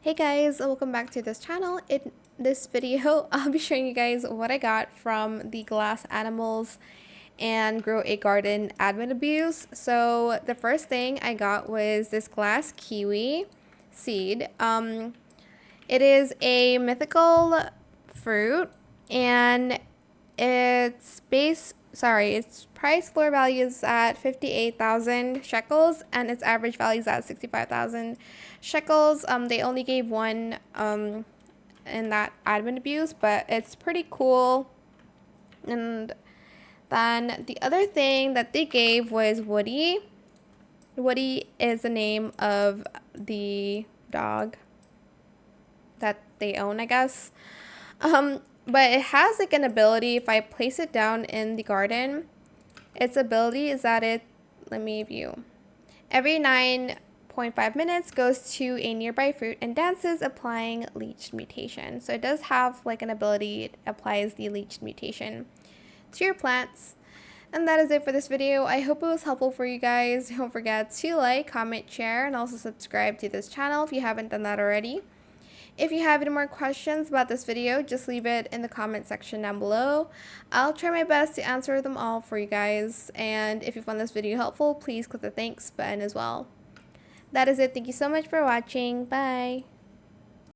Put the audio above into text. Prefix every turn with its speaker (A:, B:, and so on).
A: Hey guys, welcome back to this channel. In this video, I'll be showing you guys what I got from the Glass Animals and Grow a Garden admin abuse. So the first thing I got was this glass kiwi seed. It is a mythical fruit, and its price floor value is at 58,000 shekels, and its average value is at 65,000 shekels. They only gave one in that admin abuse, but it's pretty cool. And then the other thing that they gave was Woody. Woody is the name of the dog that they own, I guess. But it has like an ability. If I place it down in the garden, its ability is that let me view. Every 9.5 minutes goes to a nearby fruit and dances, applying leech mutation. So it does have like an ability. It applies the leech mutation to your plants. And that is it for this video. I hope it was helpful for you guys. Don't forget to like, comment, share, and also subscribe to this channel if you haven't done that already. If you have any more questions about this video, just leave it in the comment section down below. I'll try my best to answer them all for you guys. And if you found this video helpful, please click the thanks button as well. That is it. Thank you so much for watching. Bye.